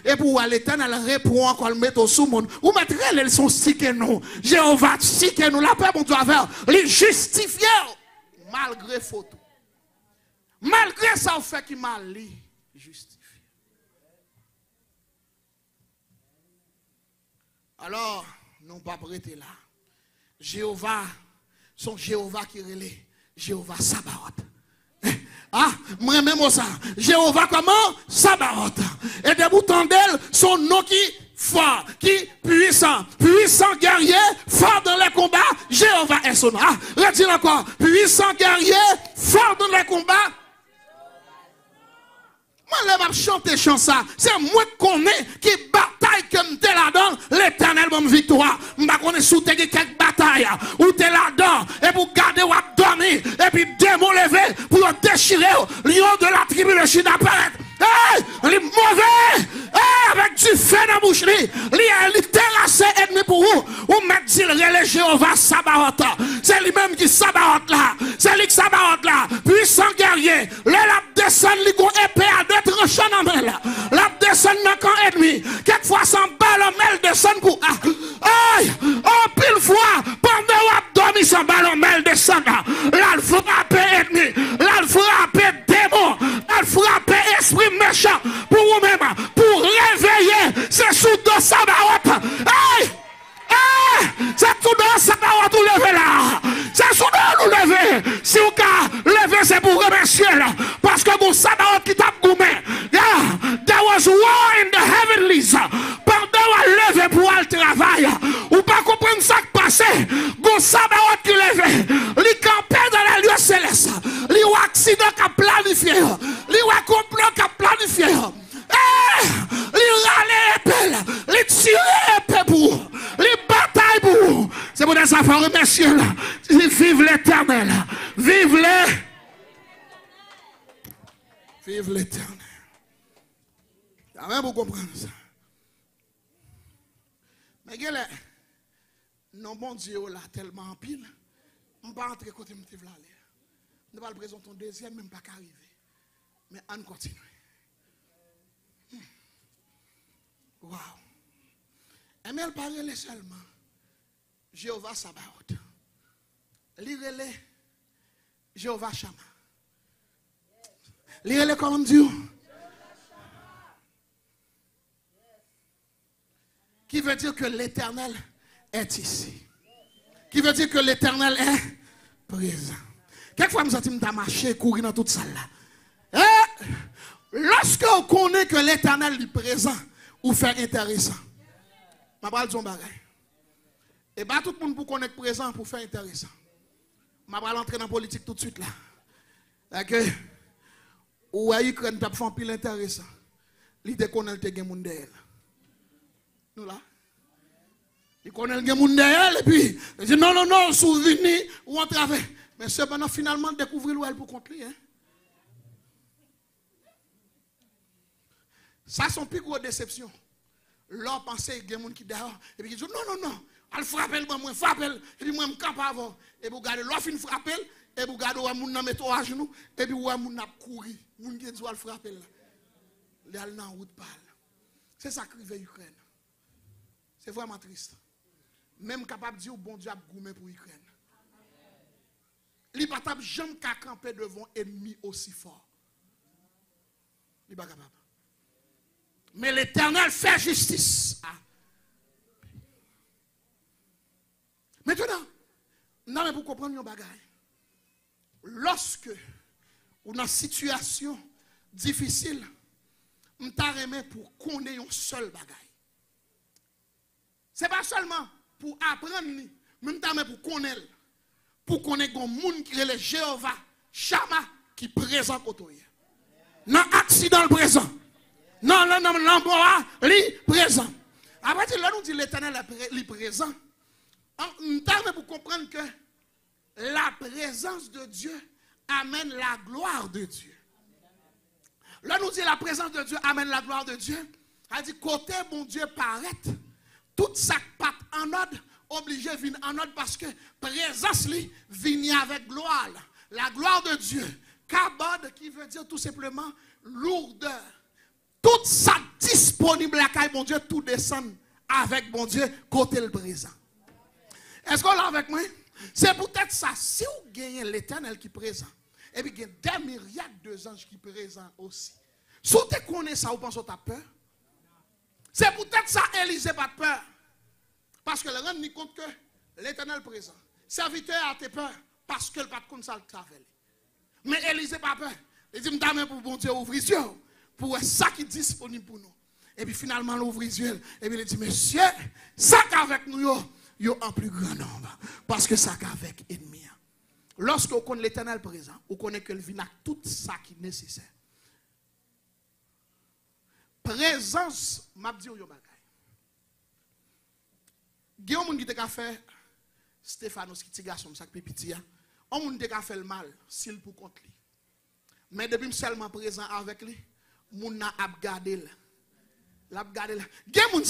et pour l'Éternel répond encore le mettre au sous monde, ou mettre les sont stickés nous, Jéhovah stické nous, la paix mon Dieu avec, les justifier, malgré faute. Malgré ça, on fait qui mal lui justifie. Alors, non pas prêter là. Jéhovah, son Jéhovah qui relève, Jéhovah Sabaoth. Ah, moi-même ça. Jéhovah comment? Sabaoth. Et des boutons d'elle, son nom qui fort, qui puissant, puissant guerrier, fort dans les combats, Jéhovah est son nom. Ah, retire encore. Puissant guerrier, fort dans les combats. Moi, je vais chanter chanson. C'est moi qui connais qui bataille comme t'es là-dedans. L'Éternel m'a victoire. Je connais sous tes quelques batailles. Où t'es là-dedans. Et pour garder ou dormir. Et puis démon levé pour déchirer. Lion de la tribu de Chine apparaître. Hey, les mauvais. Hey, avec tu fais dans la bouche, il terrasse ennemi pour vous, ou mettre dit le Jéhovah Sabaoth. C'est lui-même qui Sabaoth là, c'est lui qui Sabaoth là, puissant guerrier, le lap descend, il a épée à deux tranchants dans la main, lap descend dans le camp ennemi, quelquefois sans ballon, elle descend pour. Aïe, en pile fois, pendant qu'on dormi sans ballon, elle descend là, elle frappe ennemi, elle frappe démon, elle frappe esprit méchant pour vous-même, pour réveiller, c'est sous dos Sabaoth. Aïe! C'est tout dans Sabaoth ou lever là. C'est sous nous lever. Si vous lever, c'est pour remercier là. Parce que vous Sabaoth qui tape goumé. There was war in the heavenlies. Pendant qu'on lever pour le travail. Ou pas comprendre ça qui passait. Vous Sabaoth qui levait. Li campait dans la lieu céleste. Li ou accident qui a planifié. Li ou complot qui a planifié. Li râle épée. Li tire épée pour. Li bataille pour. C'est pour ça qu'il faut remercier là. Vive l'éternel. Vive les. Vive l'éternel. Vous comprenez ça. Mais non, bon Dieu, là, tellement en pile. On ne va pas entrer côté de là. On ne va pas le présenter un deuxième, même pas qu'arriver. Mais on continue. Wow. Et mais elle parle seulement. Jéhovah Sabaoth. Lire-le. Jéhovah Shama. Lire-le comme Dieu. Qui veut dire que l'Éternel est ici. Qui veut dire que l'Éternel est présent. Quelquefois, nous avons marché, courir dans toute salle là. Et lorsque on connaît que l'Éternel est présent, ou fait intéressant. Je vais dire un bagage. Et bien, tout le monde pour connaître présent pour faire intéressant. Je vais entrer dans la politique tout de suite là. Que, ou à Ukraine, tu as fait un pile intéressant. L'idée qu'on a le monde derrière. Nous là. Il connaît le monde derrière et puis il dit non, souvenir ou en travers. Mais cependant, finalement, découvrir l'ouel pour contre lui. Hein? Ça, c'est une plus grosse déception. L'homme pensait qu'il y a des gens qui dehors. Et puis il dit non. Elle frappe, moi frappe. Et puis moi, je me campe avant. Et vous regardez, l'homme fin frappe. Et vous regardez, vous avez mis à genoux. Et puis vous avez couru. Vous avez dit, elle frappe. Elle est en route parle. C'est ça qui arrive à l'Ukraine. C'est vraiment triste. Même capable de dire, bon Dieu a gourmé pour l'Ukraine. Il n'est pas jamais qu'à camper devant ennemi aussi fort. Il n'est pas capable. Mais l'Éternel fait justice. Maintenant, non, mais pour comprendre un bagage. Lorsque on a une situation difficile, on t'a remis pour connaître un seul bagage. Ce n'est pas seulement pour apprendre, mais on t'a remis pour connaître. Pour connaître un monde qui est le Jéhovah Shama qui présent côté. Dans l'accident présent. Non, l'emboa, lui présent. Après, là, nous dit l'Éternel est présent. Nous avons pour comprendre que la présence de Dieu amène la gloire de Dieu. Là, nous dit la présence de Dieu amène la gloire de Dieu. Elle dit, côté bon Dieu paraît, toute sa patte en ordre, obligé de venir en ordre parce que présence lui vient avec gloire. La gloire de Dieu. Kabod qui veut dire tout simplement lourdeur. Tout ça disponible à la bon Dieu, tout descend avec bon Dieu côté le présent. Est-ce qu'on l'a avec moi? C'est peut-être ça. Si vous gagnez l'Éternel qui est présent, et puis il y a des myriades de anges qui sont présents aussi. Si vous connaissez ça, vous pensez que vous avez peur? C'est peut-être ça, Élisée n'a pas peur. Parce que le rend compte que l'Éternel est présent. Serviteur a peur parce que le patron ça le travaille. Mais Élisée n'a pas peur. Il dit, je pour bon Dieu ouvrir les yeux. Pour ça qui est disponible pour nous. Et puis finalement, l'ouvre les yeux. Et puis il dit, monsieur, ça qu'avec nous, il y a un plus grand nombre. Parce que ça qu'avec ennemi. Lorsque vous connaissez l'Éternel présent, vous connaissez que le vin a tout ça qui est nécessaire. Présence, m'a dit, yo bagay. Guillaume qui t'a fait Stéphanos qui t'a garçon ça petit on moun t'a fait le mal s'il pour contre lui. Mais depuis seulement présent avec lui, moun n'a ab gardé La garde là.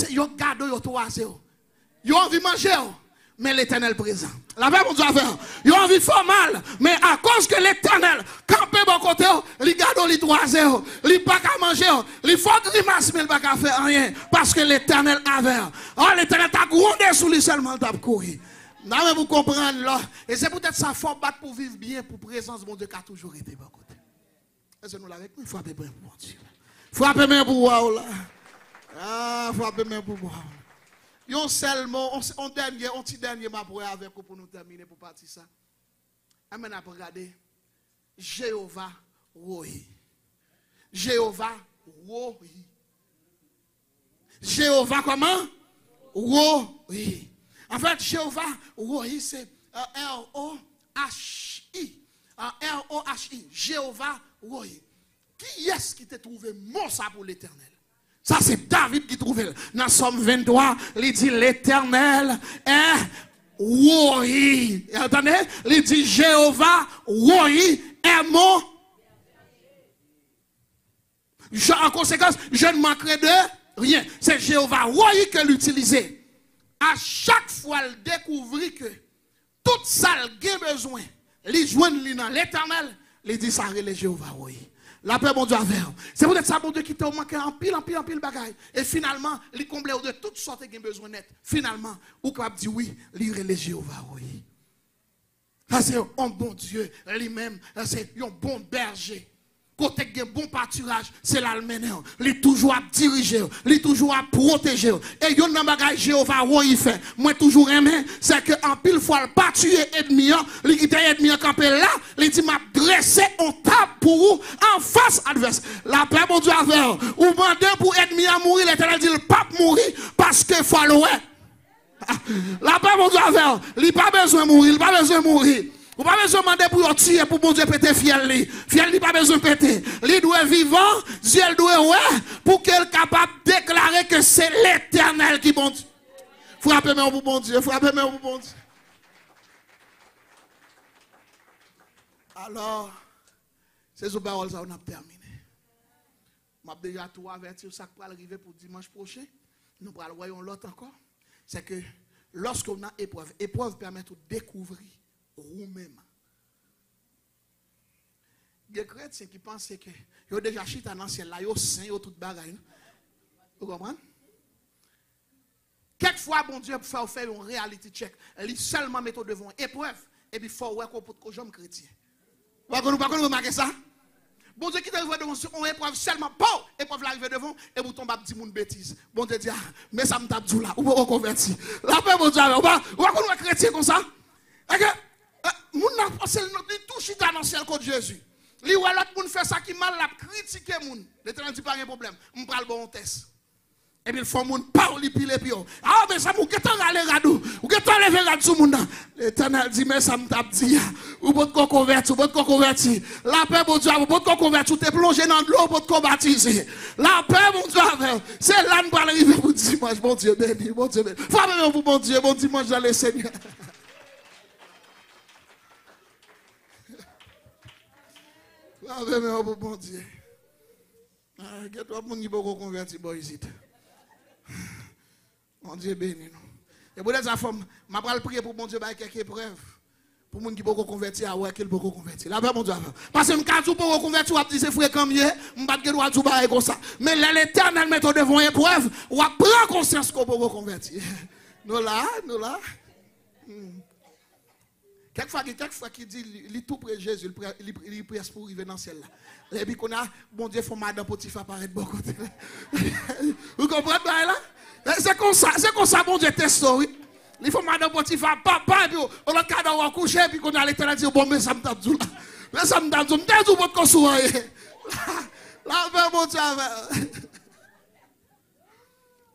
Yo garde yo toise. Yo envie manger. Mais l'Éternel présent. La paix mon Dieu a fait. Ils ont envie de faire mal. Mais à cause que l'Éternel campé bon côté, il garde les toise. Il pas qu'à manger. Il faut grimace mais il pas qu'à faire rien. Parce que l'Éternel a fait. Oh l'Éternel t'a grondé sous lui seulement t'a couru. Non mais vous comprenez là. Et c'est peut-être ça faut battre pour vivre bien pour présence mon Dieu qui a toujours été bon côté. Est-ce que nous l'avons nous frapper bien pour mon Dieu. Frapper bien pour moi là. Ah, frapper bien pour moi. Yon seulement, on petit dernier m'a pour avec vous pour nous terminer pour partir ça. Amen, après regarder. Jéhovah Rohi. Jéhovah Rohi. Jéhovah comment? Rohi. En fait, Jéhovah Rohi, c'est R-O-H-I. R-O-H-I. Jéhovah Rohi. Qui est-ce qui t'a trouvé mot ça pour l'Éternel? Ça, c'est David qui trouvait. Dans Somme 23, il dit l'Éternel est Rohi. Entendez? Il dit Jéhovah Rohi est mon. En conséquence, je ne manquerai de rien. C'est Jéhovah Rohi que l'utilisait. À chaque fois, il découvrit que tout ça, il a besoin. Il joigne dans l'Éternel. Il dit ça, c'est Jéhovah Rohi. La paix, mon Dieu, avec. C'est peut-être ça, mon Dieu, qui t'a manqué en pile bagaille. Et finalement, il comble de toutes sortes qui ont besoin d'être. Finalement, ou capable dire oui, lire les Jéhovah, oui. Ça, c'est un bon Dieu lui-même. C'est un bon berger. Côté qui a un bon pâturage, c'est l'alménéon. Il est toujours à diriger, il est toujours à protéger. Et il y a un bagage Jéhovah, il fait. Moi, toujours aimé, c'est que en pile fois, il pas tuer ennemi, il quitte ennemi campé là, il dit m'a dressé en table pour vous en face adverse. La paix, mon Dieu, avec ou demandez pour ennemi à mourir, l'Éternel dit le pape mourir parce que faut le. La paix, mon Dieu, avec il n'a pas besoin de mourir, il n'a pas besoin de mourir. Vous n'avez pas besoin de demander pour tuer, pour bon Dieu péter fiel. Fiel n'a pas besoin de péter. Il doit vivant, Dieu doit ouais, pour qu'elle soit capable de déclarer que c'est l'Éternel qui bon Dieu. Frappez-moi pour bon Dieu, frappez-moi pour bon Dieu. Alors, c'est ce parole ça on a terminé. Je vais déjà tout avertir ça qui va arriver pour dimanche prochain. Nous allons voir l'autre encore. C'est que lorsqu'on a épreuve permet de découvrir vous-même. Il y a des chrétiens qui pensent que ils ont déjà chita dans le ciel là, ils ont saint, ils ont tout bagaille. Vous comprenez? Quelquefois, bon Dieu, pour faire un reality check, il seulement met devant une épreuve, et puis il faut voir qu'on peut être comme chrétien. Vous pouvez remarquer ça? Bon Dieu qui t'arrive devant une épreuve seulement, bon, épreuve l'arrive devant, et vous tombez à petit monde bêtise. Bon Dieu dit, mais ça me tape tout là, vous pouvez reconvertir. La paix, bon Dieu, vous pouvez être chrétien comme ça? Moun n'a pensé tout chita dans le ciel contre Jésus. Li ou l'autre moun fait ça qui mal la critiquer moun. L'Éternel dit pas de problème. On parle bon test. Et puis il faut moun parle pile pio. Ah mais ça mou qu'est-ce aller radou. Ou qu'est-ce lever radou sous moun. L'Éternel dit mais ça me tape dit. Ou votre converti. La paix mon Dieu, votre converti, tu es plongé dans l'eau pour te baptiser. La paix mon Dieu, c'est là nous allons arriver pour dimanche mon Dieu béni, mon Dieu béni. Frappez-moi pour mon Dieu, bon dimanche dans le Seigneur. Frappez-moi pour mon Dieu. Qu'est-ce que vous avez converti ici? Mon Dieu béni nous. Et pour les femmes, je vais prier pour mon Dieu par quelques épreuves. Pour les gens qui peuvent convertir, à ouais, qu'ils peuvent convertir. Là, mon Dieu. Parce que quand tu peux convertir, tu dis c'est frère comme mieux, je ne vais pas dire comme ça. Mais l'Éternel met devant une épreuve, on prend conscience qu'on peut convertir. Nous là. Quelquefois qui dit, il tout près de Jésus, il presse pour arriver dans le ciel là. Et puis qu'on a, bon Dieu, il faut madame Potiphar apparaître de bon côté. Vous comprenez là? C'est comme ça, bon Dieu, teste. Il faut madame Potiphar, papa, et puis on a cadre à coucher, et puis qu'on a l'Éternel dit, bon, mais ça me tape tout là. Mais ça me tape tout, mais tout votre consoler. Là, bon Dieu,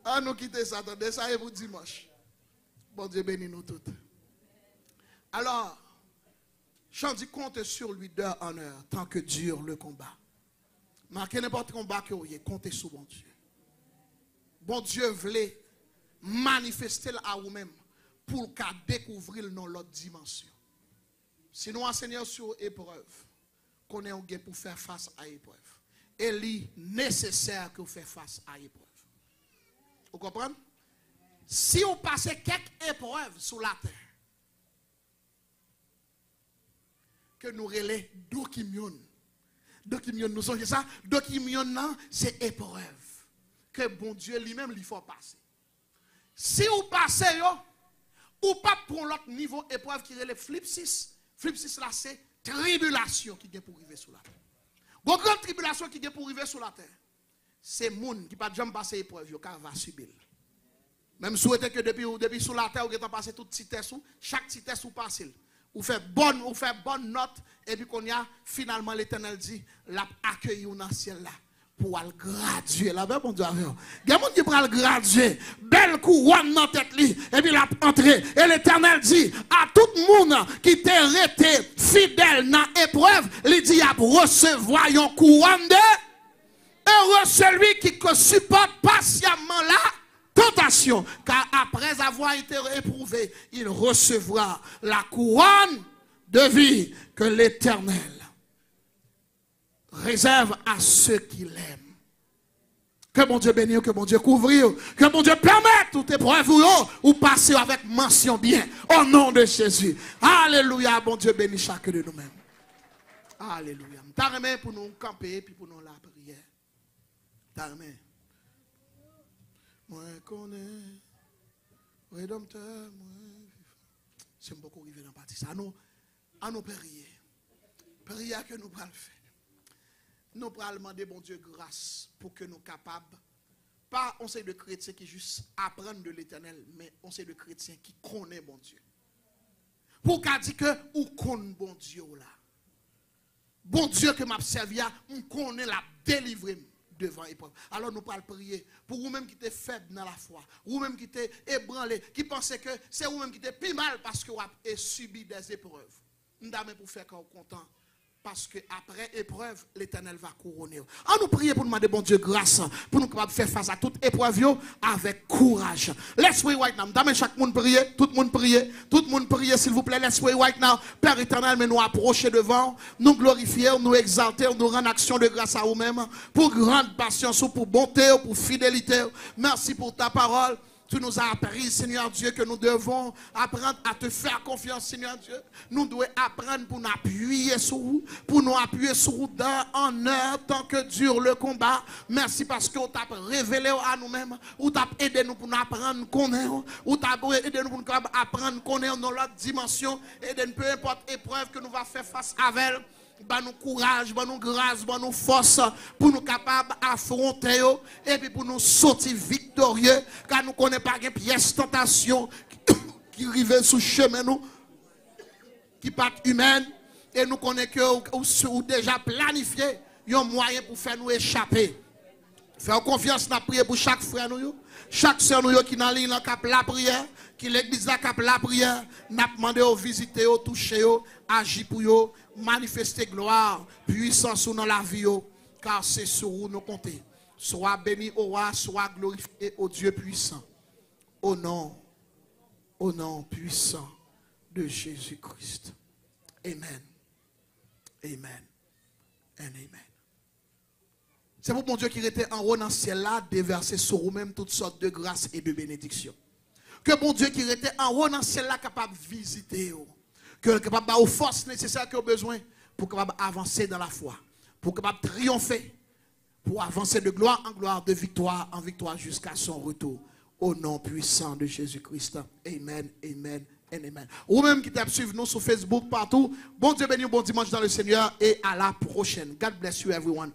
ah, nous quitter ça, attendez, ça est pour dimanche. Bon Dieu, bénis nous toutes. Alors, j'en dis compte sur lui d'heure en heure, tant que dure le combat. Marquez n'importe combat que vous ayez, comptez sur bon Dieu. Bon Dieu voulait manifester à vous-même pour qu'à découvrir dans l'autre dimension. Si nous enseignons sur épreuve, qu'on est pour faire face à l'épreuve. Et il est nécessaire que vous fassiez face à l'épreuve. Vous comprenez? Si vous passez quelques épreuves sur la terre, que nous relèvons Dokimion. Dokimion, nous sommes ça. Dokimion, c'est épreuve. Que bon Dieu lui-même, il faut passer. Si vous passez, ou pas pour l'autre niveau épreuve qui relève flip 6. Flip 6 là, c'est tribulation qui est pour arriver sur la terre. Grande tribulation qui est pour arriver sur la terre. C'est moun qui pas jamais passer épreuve, car va subir. Même souhaiter que depuis sur la terre, vous avez passé tout petit test, chaque petit test vous passez. Vous faites bonne note, et puis qu'on y a finalement l'Éternel dit, l'a accueilli dans le ciel là, pour le graduer. Là, ben, bon Dieu, il y a des gens qui prennent le graduer, belle couronne dans la tête, et puis l'a entré. Et l'Éternel dit, à tout le monde qui t'est resté fidèle dans l'épreuve, il dit, à recevoir une couronne de heureux celui qui supporte patiemment la tentation, car après avoir été éprouvé, il recevra la couronne de vie que l'Éternel réserve à ceux qui l'aiment. Que mon Dieu bénisse, que mon Dieu couvre, que mon Dieu permette toute épreuve ou passer avec mention bien, au nom de Jésus. Alléluia, bon Dieu bénisse chacun de nous-mêmes. Alléluia. T'as remis pour nous camper, puis pour nous la prière. T'as remis. Moi connais, rédempteur, moi. J'aime beaucoup arriver dans la partie. À nous prier. Prière que nous pourrons faire. Nous pourrons demander, bon Dieu, grâce pour que nous soyons capables. Pas on sait de chrétiens qui juste apprennent de l'éternel, mais on sait de chrétiens qui connaissent bon Dieu. Pour qu'à dire que ou connaît bon Dieu là. Bon Dieu que m'a servi, on connaît la délivrer devant l'épreuve. Alors nous parlons prier pour vous-même qui êtes faible dans la foi, vous-même qui êtes ébranlé, qui pensez que c'est vous-même qui êtes plus mal parce que vous avez subi des épreuves. Nous avons pour faire qu'on content. Parce que après épreuve, l'Éternel va couronner. On nous prier pour demander bon Dieu grâce pour nous capables faire face à toute épreuve avec courage. Let's pray right now. Dame chaque monde prier, tout le monde prier s'il vous plaît. Let's pray right now. Père éternel, mais nous approcher devant, nous glorifier, nous exalter, nous rendre action de grâce à vous-même pour grande patience, pour bonté, pour fidélité. Merci pour ta parole. Tu nous as appris, Seigneur Dieu, que nous devons apprendre à te faire confiance, Seigneur Dieu. Nous devons apprendre pour nous appuyer sur vous, en heure, tant que dure le combat. Merci parce que vous t'a révélé à nous-mêmes, vous t'a aidé nous pour nous apprendre qu'on est, vous t'a aidé nous pour nous apprendre qu'on est dans l'autre dimension, et de peu importe épreuve que nous va faire face avec elle. Bah nous courage, bah nous grâce, bah nous force pour nous capables d'affronter et puis pour nous sortir victorieux car nous connaissons pas une pièce tentation qui arrive sous chemin nous qui pas humaine et nous connaissons que ou déjà planifié un moyen pour faire nous échapper. Faire confiance dans prier pour chaque frère nous, chaque sœur nous qui dans ligne cap la prière, qui l'église la cap la prière, n'a demandé au visiter, au toucher, agir pour eux, manifester gloire, puissance dans la vie, car c'est sur où nous comptons. Sois béni au roi, sois glorifié au Dieu puissant. Au nom puissant de Jésus-Christ. Amen. Amen. And amen. C'est pour mon Dieu qui était en haut dans le ciel là, déverser sur vous-même toutes sortes de grâces et de bénédictions. Que mon Dieu qui était en haut dans le ciel là, capable de visiter, que capable d'avoir aux forces nécessaires qu'il a besoin pour capable avancer dans la foi, pour capable triompher, pour avancer de gloire en gloire, de victoire en victoire jusqu'à son retour. Au nom puissant de Jésus-Christ. Amen, amen. Amen. Ou même qui t'aiment suivre nous sur Facebook partout. Bon Dieu béni, bon dimanche dans le Seigneur et à la prochaine. God bless you everyone.